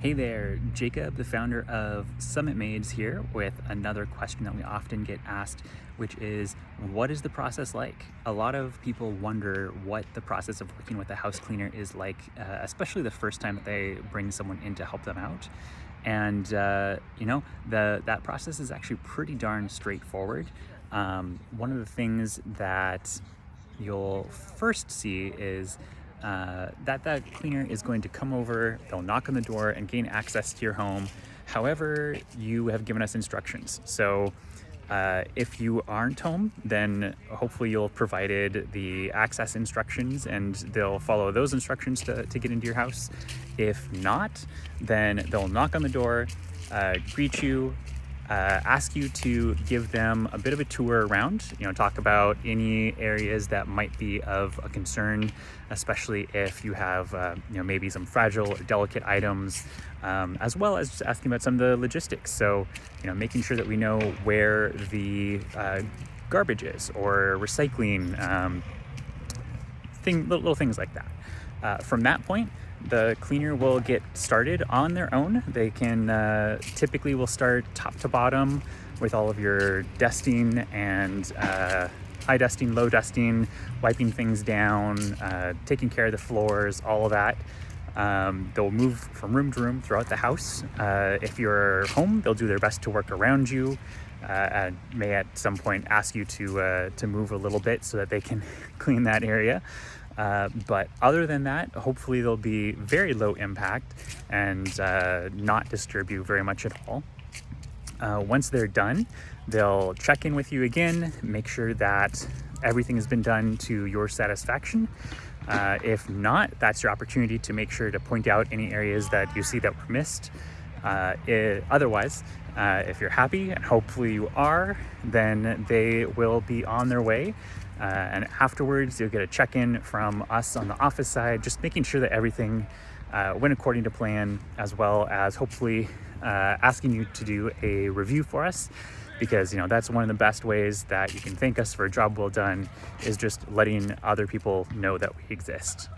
Hey there, Jacob, the founder of Summit Maids here with another question that we often get asked, which is, what is the process like? A lot of people wonder what the process of working with a house cleaner is like, especially the first time that they bring someone in to help them out. And that process is actually pretty darn straightforward. One of the things that you'll first see is that cleaner is going to come over, they'll knock on the door and gain access to your home. However, you have given us instructions. So if you aren't home, then hopefully you'll have provided the access instructions and they'll follow those instructions to get into your house. If not, then they'll knock on the door, greet you, ask you to give them a bit of a tour around, talk about any areas that might be of a concern, especially if you have, maybe some fragile or delicate items, as well as just asking about some of the logistics. So, making sure that we know where the garbage is or recycling, little things like that. From that point, the cleaner will get started on their own. They can typically will start top to bottom with all of your dusting and high dusting, low dusting, wiping things down, taking care of the floors, all of that. They'll move from room to room throughout the house. If you're home, they'll do their best to work around you. And may at some point ask you to move a little bit so that they can clean that area. But other than that, hopefully they'll be very low impact and not disturb you very much at all. Once they're done, they'll check in with you again, make sure that everything has been done to your satisfaction. If not, that's your opportunity to make sure to point out any areas that you see that were missed. Otherwise, if you're happy, and hopefully you are, then they will be on their way. And afterwards, you'll get a check-in from us on the office side, just making sure that everything went according to plan, as well as hopefully asking you to do a review for us, because that's one of the best ways that you can thank us for a job well done, is just letting other people know that we exist.